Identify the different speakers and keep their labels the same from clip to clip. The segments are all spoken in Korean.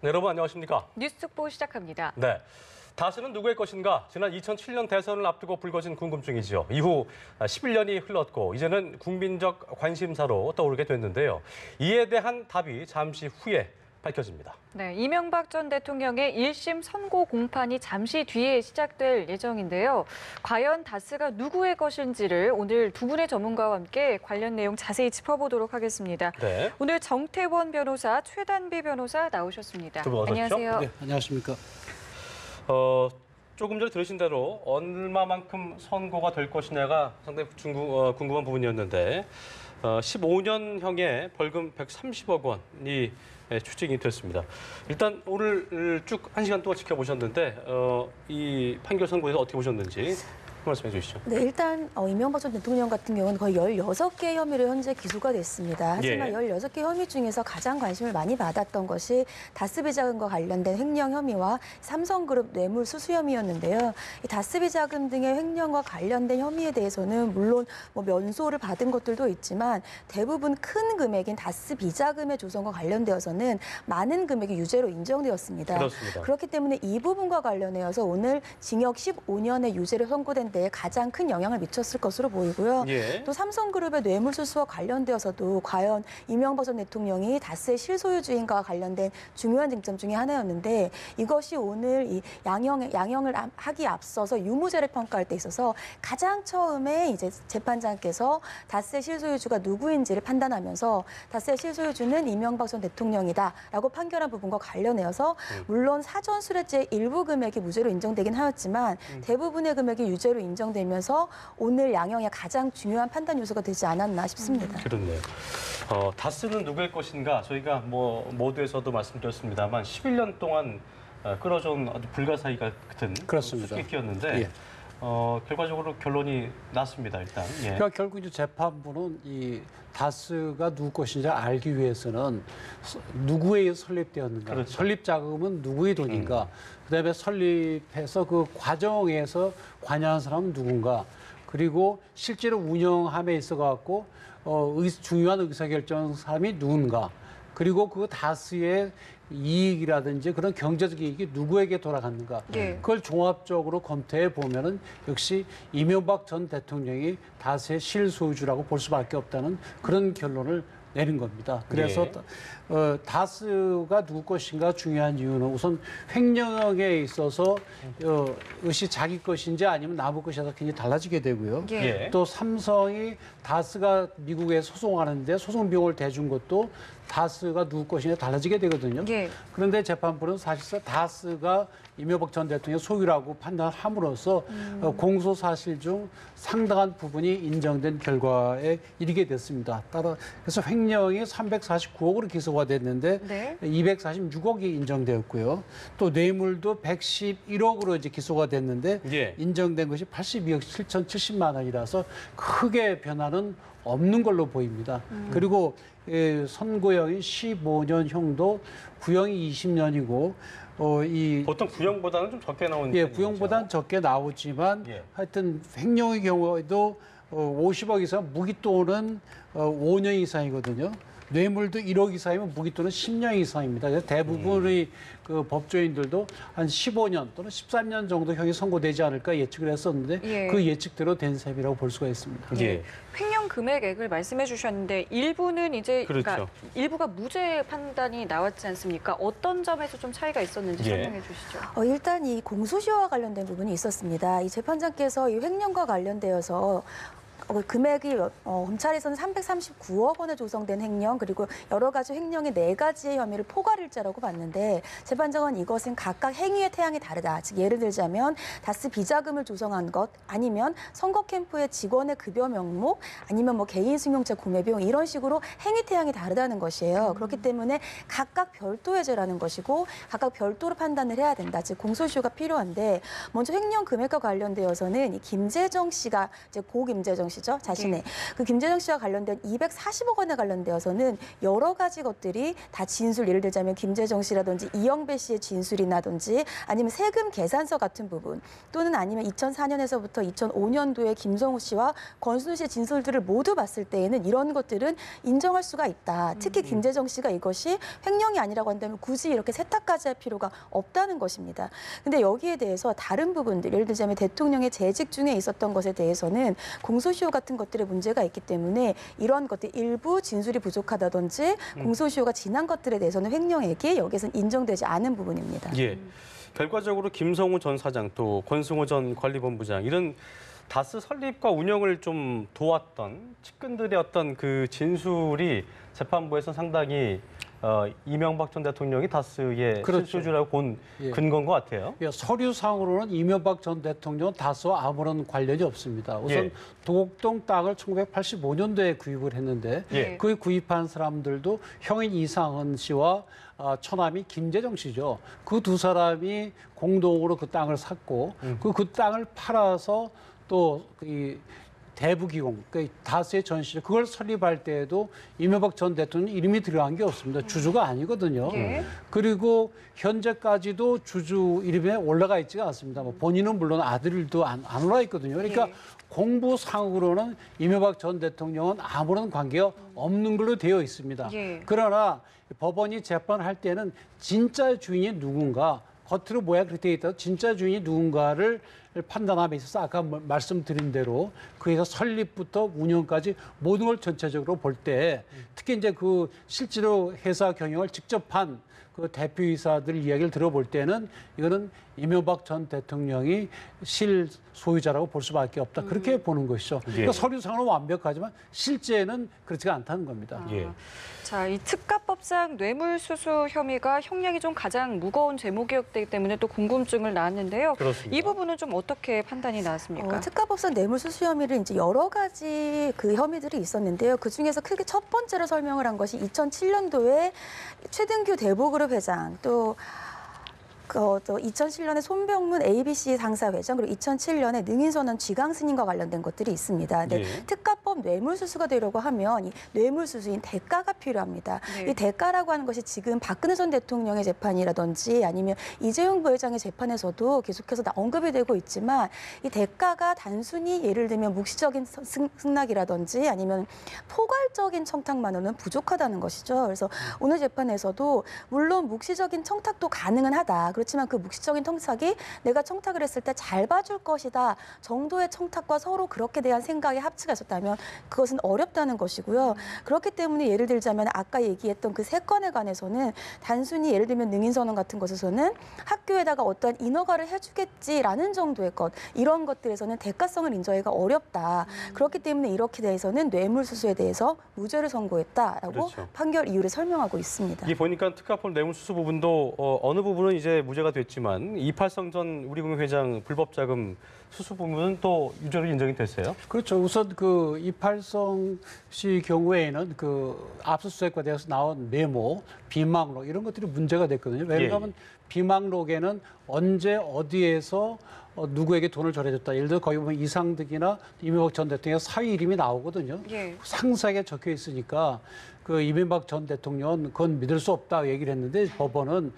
Speaker 1: 네, 여러분 안녕하십니까?
Speaker 2: 뉴스速보 시작합니다.
Speaker 1: 네, 다스는 누구의 것인가? 지난 2007년 대선을 앞두고 불거진 궁금증이죠. 이후 11년이 흘렀고 이제는 국민적 관심사로 떠오르게 됐는데요. 이에 대한 답이 잠시 후에 밝혀집니다.
Speaker 2: 네, 이명박 전 대통령의 1심 선고 공판이 잠시 뒤에 시작될 예정인데요. 과연 다스가 누구의 것인지를 오늘 두 분의 전문가와 함께 관련 내용 자세히 짚어보도록 하겠습니다.
Speaker 1: 네.
Speaker 2: 오늘 정태원 변호사, 최단비 변호사 나오셨습니다.
Speaker 1: 두 분 어서 오십시오.
Speaker 2: 안녕하세요.
Speaker 3: 네, 안녕하십니까.
Speaker 1: 조금 전에 들으신 대로 얼마만큼 선고가 될 것이냐가 상당히 궁금한 부분이었는데 15년형의 벌금 130억 원이 추징이 됐습니다. 일단 오늘 쭉 1시간 동안 지켜보셨는데 이 판결 선고에서 어떻게 보셨는지 말씀해 주시죠.
Speaker 4: 네, 일단 이명박 전 대통령 같은 경우는 거의 16개 혐의로 현재 기소가 됐습니다. 하지만 16개 혐의 중에서 가장 관심을 많이 받았던 것이 다스비자금과 관련된 횡령 혐의와 삼성그룹 뇌물 수수 혐의였는데요. 이 다스비자금 등의 횡령과 관련된 혐의에 대해서는 물론 면소를 받은 것들도 있지만 대부분 큰 금액인 다스비자금의 조성과 관련되어서는 많은 금액이 유죄로 인정되었습니다.
Speaker 1: 그렇습니다.
Speaker 4: 그렇기 때문에 이 부분과 관련해서 오늘 징역 15년의 유죄를 선고된 데 가장 큰 영향을 미쳤을 것으로 보이고요. 또 삼성그룹의 뇌물수수와 관련되어서도 과연 이명박 전 대통령이 다스의 실소유주인과 관련된 중요한 쟁점 중에 하나였는데 이것이 오늘 이 양형을 하기 앞서서 유무죄를 평가할 때 있어서 가장 처음에 이제 재판장께서 다스의 실소유주가 누구인지를 판단하면서 다스의 실소유주는 이명박 전 대통령이다라고 판결한 부분과 관련해서 물론 사전수뢰죄 일부 금액이 무죄로 인정되긴 하였지만 대부분의 금액이 유죄로 인정되면서 오늘 양형의 가장 중요한 판단 요소가 되지 않았나 싶습니다.
Speaker 1: 그렇네요. 다스는 누구의 것인가? 저희가 모두에서도 말씀드렸습니다만 11년 동안 끌어준 아주 불가사의 같은
Speaker 3: 그렇습니다.
Speaker 1: 수수께끼였는데
Speaker 3: 예.
Speaker 1: 결과적으로 결론이 났습니다. 일단. 예.
Speaker 3: 그러니까 결국 이제 재판부는 이 다스가 누구 것인지 알기 위해서는 누구에 의해 설립되었는가,
Speaker 1: 그렇죠.
Speaker 3: 설립 자금은 누구의 돈인가, 그다음에 설립해서 그 과정에서 관여한 사람은 누군가, 그리고 실제로 운영함에 있어 갖고 중요한 의사결정 사람이 누군가, 그리고 그 다스의 이익이라든지 그런 경제적 이익이 누구에게 돌아갔는가, 그걸 종합적으로 검토해 보면은 역시 이명박 전 대통령이 다스의 실소유주라고 볼 수밖에 없다는 그런 결론을 내린 겁니다. 그래서 다스가 누구 것인가 중요한 이유는 우선 횡령에 있어서 이것이 자기 것인지 아니면 남의 것이라서 굉장히 달라지게 되고요. 또 삼성이 다스가 미국에 소송하는데 소송 비용을 대준 것도 다스가 누구 것이냐 달라지게 되거든요. 그런데 재판부는 사실상 다스가 이명박 전 대통령의 소유라고 판단함으로써 공소 사실 중 상당한 부분이 인정된 결과에 이르게 됐습니다. 따라 그래서 횡령이 349억으로 기소가 됐는데 246억이 인정되었고요. 또 뇌물도 111억으로 이제 기소가 됐는데 인정된 것이 82억 7,070만 원이라서 크게 변화는 없는 걸로 보입니다. 그리고 선고형이 15년형도 구형이 20년이고
Speaker 1: 보통 구형보다는 좀 적게 나오는
Speaker 3: 구형보다는 적게 나오지만 하여튼 횡령의 경우에도 50억 이상 무기 또는 5년 이상이거든요. 뇌물도 1억 이상이면 무기 또는 10년 이상입니다. 그래서 대부분의 그 법조인들도 한 15년 또는 13년 정도 형이 선고되지 않을까 예측을 했었는데 그 예측대로 된 셈이라고 볼 수가 있습니다.
Speaker 2: 횡령 금액액을 말씀해 주셨는데 일부는 이제 그러니까 일부가 무죄 판단이 나왔지 않습니까? 어떤 점에서 좀 차이가 있었는지 설명해 주시죠.
Speaker 4: 일단 이 공소시효와 관련된 부분이 있었습니다. 이 재판장께서 이 횡령과 관련되어서 금액이 검찰에서는 339억 원에 조성된 횡령 그리고 여러 가지 횡령의 4가지의 혐의를 포괄일자라고 봤는데 재판장은 이것은 각각 행위의 태양이 다르다. 즉 예를 들자면 다스 비자금을 조성한 것 아니면 선거 캠프의 직원의 급여 명목 아니면 개인 승용차 구매 비용 이런 식으로 행위 태양이 다르다는 것이에요. 그렇기 때문에 각각 별도의 죄라는 것이고 각각 별도로 판단을 해야 된다. 즉 공소시효가 필요한데 먼저 횡령 금액과 관련되어서는 이 김재정 씨가 이제 고 김재정 씨죠. 자신의. 그 김재정 씨와 관련된 240억 원에 관련되어서는 여러 가지 것들이 다 진술, 예를 들자면 김재정 씨라든지 이영배 씨의 진술이라든지 아니면 세금 계산서 같은 부분 또는 아니면 2004년에서부터 2005년도에 김성우 씨와 권순우 씨의 진술들을 모두 봤을 때에는 이런 것들은 인정할 수가 있다. 특히 김재정 씨가 이것이 횡령이 아니라고 한다면 굳이 이렇게 세탁까지 할 필요가 없다는 것입니다. 근데 여기에 대해서 다른 부분들, 예를 들자면 대통령의 재직 중에 있었던 것에 대해서는 공소시효 같은 것들의 문제가 있기 때문에 이런 것들 일부 진술이 부족하다든지 공소시효가 지난 것들에 대해서는 횡령액이 여기서는 인정되지 않은 부분입니다.
Speaker 1: 예. 결과적으로 김성우 전 사장 또 권승호 전 관리본부장 이런 다스 설립과 운영을 좀 도왔던 측근들의 어떤 그 진술이 재판부에서 상당히 이명박 전 대통령이 다스의
Speaker 3: 그렇죠.
Speaker 1: 실소주라고 본
Speaker 3: 예.
Speaker 1: 근거인 것 같아요.
Speaker 3: 예, 서류상으로는 이명박 전 대통령은 다스와 아무런 관련이 없습니다. 우선
Speaker 1: 예.
Speaker 3: 도곡동 땅을 1985년도에 구입을 했는데
Speaker 1: 예.
Speaker 3: 그 구입한 사람들도 형인 이상은 씨와 처남이 김재정 씨죠. 그 두 사람이 공동으로 그 땅을 샀고 그 땅을 팔아서 또 이 대부기공, 그러니까 다스의 전시 그걸 설립할 때에도 이명박 전 대통령 이름이 들어간 게 없습니다. 주주가 아니거든요.
Speaker 2: 예.
Speaker 3: 그리고 현재까지도 주주 이름에 올라가 있지가 않습니다. 뭐 본인은 물론 아들도 안 올라 있거든요. 그러니까
Speaker 2: 예.
Speaker 3: 공부상으로는 이명박 전 대통령은 아무런 관계가 없는 걸로 되어 있습니다.
Speaker 2: 예.
Speaker 3: 그러나 법원이 재판할 때는 진짜 주인이 누군가, 겉으로 뭐야 그렇게 되어 있다. 진짜 주인이 누군가를 판단함에 있어서 아까 말씀드린 대로 그에서 설립부터 운영까지 모든 걸 전체적으로 볼 때 특히 이제 그 실제로 회사 경영을 직접 한 그 대표이사들 이야기를 들어볼 때는 이거는 이명박 전 대통령이 실소유자라고 볼 수밖에 없다. 그렇게 보는 것이죠. 그러니까
Speaker 1: 예.
Speaker 3: 서류상으로는 완벽하지만 실제는 그렇지가 않다는 겁니다.
Speaker 1: 예.
Speaker 2: 자, 이 특가법상 뇌물수수 혐의가 형량이 좀 가장 무거운 제목이었기 때문에 또 궁금증을 낳았는데요.
Speaker 1: 그렇습니다.
Speaker 2: 이 부분은 좀 어떻게 판단이 나왔습니까?
Speaker 4: 특가법상 뇌물수수 혐의를 이제 여러 가지 그 혐의들이 있었는데요. 그 중에서 크게 첫 번째로 설명을 한 것이 2007년도에 최등규 대보그룹 회장 또 2007년에 손병문 ABC 상사 회장 그리고 2007년에 능인선언 쥐강스님과 관련된 것들이 있습니다. 근데
Speaker 1: 예.
Speaker 4: 특가법 뇌물수수가 되려고 하면 이 뇌물수수인 대가가 필요합니다.
Speaker 2: 네.
Speaker 4: 이 대가라고 하는 것이 지금 박근혜 전 대통령의 재판이라든지 아니면 이재용 부회장의 재판에서도 계속해서 언급이 되고 있지만 이 대가가 단순히 예를 들면 묵시적인 승낙이라든지 아니면 포괄적인 청탁만으로는 부족하다는 것이죠. 그래서 오늘 재판에서도 물론 묵시적인 청탁도 가능은 하다. 그렇지만 그 묵시적인 청탁이 내가 청탁을 했을 때 잘 봐줄 것이다 정도의 청탁과 서로 그렇게 대한 생각의 합치가 있었다면 그것은 어렵다는 것이고요. 그렇기 때문에 예를 들자면 아까 얘기했던 그 세 건에 관해서는 단순히 예를 들면 능인선언 같은 것에서는 학교에다가 어떠한 인허가를 해주겠지라는 정도의 것 이런 것들에서는 대가성을 인정하기가 어렵다. 그렇기 때문에 이렇게 대해서는 뇌물수수에 대해서 무죄를 선고했다라고
Speaker 1: 그렇죠.
Speaker 4: 판결 이유를 설명하고 있습니다.
Speaker 1: 이게 보니까 특가법 뇌물수수 부분도 어느 부분은 이제 무죄가 됐지만 이팔성 전 우리금융 회장 불법 자금 수수 부분은 또 유죄로 인정이 됐어요.
Speaker 3: 그렇죠. 우선 그 이팔성 씨 경우에는 그 압수수색과 대해서 나온 메모, 비망록 이런 것들이 문제가 됐거든요. 왜냐하면 비망록에는 언제 어디에서 누구에게 돈을 전해줬다. 예를 들어 거기 보면 이상득이나 이명박 전 대통령의 사위 이름이 나오거든요.
Speaker 2: 예.
Speaker 3: 상세하게 적혀 있으니까 그 이명박 전 대통령은 그건 믿을 수 없다 얘기를 했는데 법원은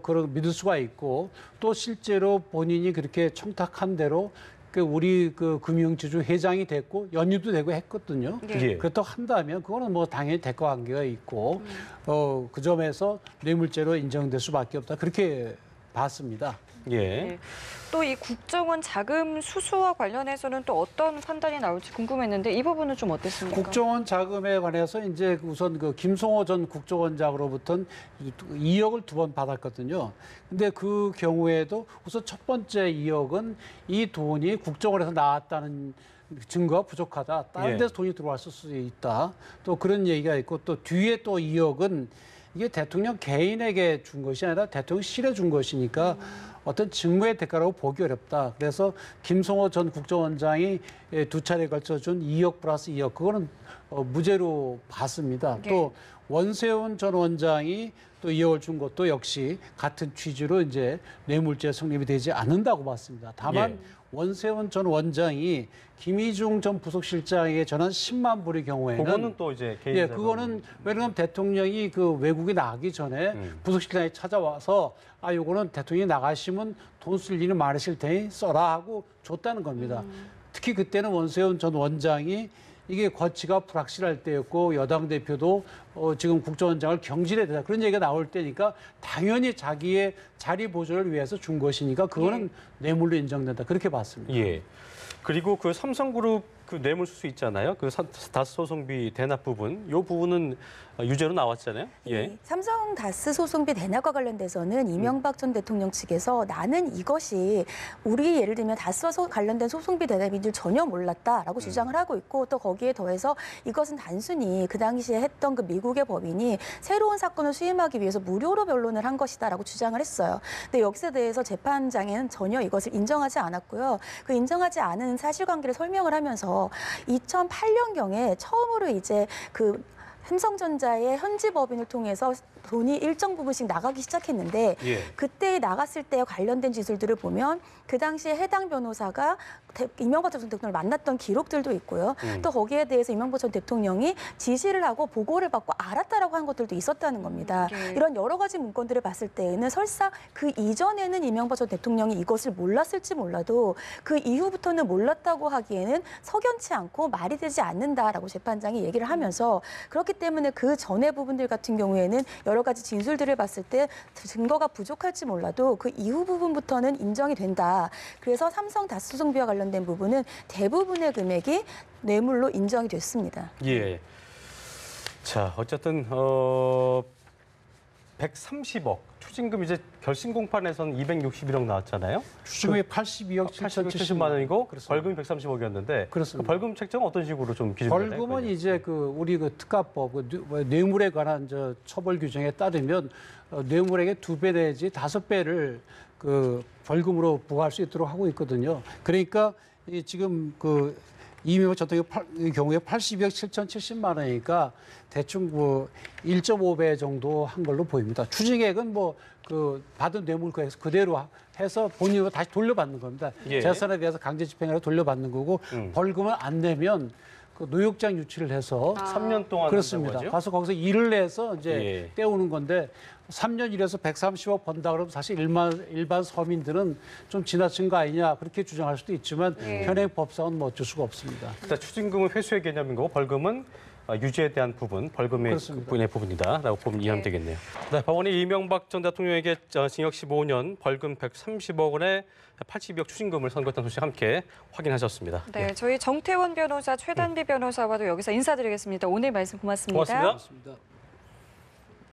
Speaker 3: 그런 믿을 수가 있고 또 실제로 본인이 그렇게 청탁한 대로 그 우리 그 금융지주 회장이 됐고 연유도 되고 했거든요.
Speaker 1: 예.
Speaker 3: 그렇다고 한다면 그거는 뭐 당연히 대가 관계가 있고 그 점에서 뇌물죄로 인정될 수밖에 없다 그렇게 봤습니다.
Speaker 1: 예.
Speaker 2: 네. 또 이 국정원 자금 수수와 관련해서는 또 어떤 판단이 나올지 궁금했는데 이 부분은 좀 어땠습니까?
Speaker 3: 국정원 자금에 관해서 이제 우선 그 김성호 전 국정원장으로부터 2억을 2번 받았거든요. 근데 그 경우에도 우선 첫 번째 2억은 이 돈이 국정원에서 나왔다는 증거가 부족하다. 다른 데서 돈이 들어왔을 수 있다. 또 그런 얘기가 있고 또 뒤에 또 2억은 이게 대통령 개인에게 준 것이 아니라 대통령실에 준 것이니까 어떤 직무의 대가라고 보기 어렵다. 그래서 김성호 전 국정원장이 2차례에 걸쳐 준 2억 플러스 2억 그거는 무죄로 봤습니다.
Speaker 2: 네.
Speaker 3: 또 원세훈 전 원장이 또 2억을 준 것도 역시 같은 취지로 이제 뇌물죄 성립이 되지 않는다고 봤습니다. 다만
Speaker 1: 예.
Speaker 3: 원세훈 전 원장이 김희중 전 부속실장에게 전한 10만 불의 경우에는
Speaker 1: 그거는 또 이제 개인
Speaker 3: 예, 그거는 왜냐하면 대통령이 그 외국에 나가기 전에 부속실장이 찾아와서 요거는 대통령이 나가시면 돈 쓸 일이 많으실 테니 써라 하고 줬다는 겁니다. 특히 그때는 원세훈 전 원장이 이게 거치가 불확실할 때였고 여당 대표도 지금 국정원장을 경질해야 된다. 그런 얘기가 나올 때니까 당연히 자기의 자리 보존을 위해서 준 것이니까 그거는 뇌물로 인정된다. 그렇게 봤습니다.
Speaker 1: 예. 그리고 그 삼성그룹 그 뇌물수수 있잖아요. 그 다스 소송비 대납 부분, 이 부분은 유죄로 나왔잖아요. 예.
Speaker 4: 삼성 다스 소송비 대납과 관련돼서는 이명박 전 대통령 측에서 나는 이것이 우리 예를 들면 다스와 관련된 소송비 대납인 줄 전혀 몰랐다라고 주장을 하고 있고 또 거기에 더해서 이것은 단순히 그 당시에 했던 그 미국의 법인이 새로운 사건을 수임하기 위해서 무료로 변론을 한 것이다라고 주장을 했어요. 근데 여기에 대해서 재판장에는 전혀 이것을 인정하지 않았고요. 그 인정하지 않은 사실관계를 설명을 하면서 2008년경에 처음으로 이제 그 삼성전자의 현지 법인을 통해서 돈이 일정 부분씩 나가기 시작했는데
Speaker 1: 예.
Speaker 4: 그때 나갔을 때 관련된 지술들을 보면 그 당시에 해당 변호사가 이명박 전 대통령을 만났던 기록들도 있고요. 또 거기에 대해서 이명박 전 대통령이 지시를 하고 보고를 받고 알았다라고 한 것들도 있었다는 겁니다. 이런 여러 가지 문건들을 봤을 때에는 설사 그 이전에는 이명박 전 대통령이 이것을 몰랐을지 몰라도 그 이후부터는 몰랐다고 하기에는 석연치 않고 말이 되지 않는다라고 재판장이 얘기를 하면서 그렇기 때문에 그 전의 부분들 같은 경우에는 여러 가지 진술들을 봤을 때 증거가 부족할지 몰라도 그 이후 부분부터는 인정이 된다. 그래서 삼성 다스 소송비와 관련된 부분은 대부분의 금액이 뇌물로 인정이 됐습니다.
Speaker 1: 예. 자, 어쨌든 130억 추징금 이제 결심 공판에서는 261억 나왔잖아요.
Speaker 3: 추징금이 82억
Speaker 1: 770만 원이고
Speaker 3: 그렇습니다.
Speaker 1: 벌금이 130억이었는데
Speaker 3: 그렇습니다.
Speaker 1: 그 벌금 책정은 어떤 식으로 좀 기준이 되나요?
Speaker 3: 벌금은 이제 그 우리 그 특가법 뇌물에 관한 저 처벌 규정에 따르면 뇌물액의 2배 내지 5배를 그 벌금으로 부과할 수 있도록 하고 있거든요. 그러니까 이 지금 그 이명박 전 대통령 경우에 82억 7,070만 원이니까 대충 뭐 1.5배 정도 한 걸로 보입니다. 추징액은 뭐 그 받은 뇌물 그대로 해서 본인으로 다시 돌려받는 겁니다.
Speaker 1: 예.
Speaker 3: 재산에 대해서 강제 집행으로 돌려받는 거고 벌금을 안 내면 그 노역장 유치를 해서
Speaker 1: 3년 동안
Speaker 3: 그렇습니다.
Speaker 1: 한다고 하죠?
Speaker 3: 가서 거기서 일을 해서 이제
Speaker 1: 예.
Speaker 3: 떼우는 건데 3년 일해서 130억 번다 그러면 사실 일반 서민들은 좀 지나친 거 아니냐 그렇게 주장할 수도 있지만 현행 법상은 뭐 어쩔 수가 없습니다.
Speaker 1: 일단 추징금은 회수의 개념인 거고 벌금은 유죄에 대한 부분, 벌금의
Speaker 3: 그렇습니다.
Speaker 1: 분의 부분이다라고 보면 이해하면 되겠네요. 네, 법원이 이명박 전 대통령에게 징역 15년, 벌금 130억 원의 82억 추징금을 선고했다는 소식 함께 확인하셨습니다.
Speaker 2: 네, 저희 정태원 변호사, 최단비 변호사와도 여기서 인사드리겠습니다. 오늘 말씀 고맙습니다.
Speaker 1: 고맙습니다.
Speaker 3: 그렇습니다.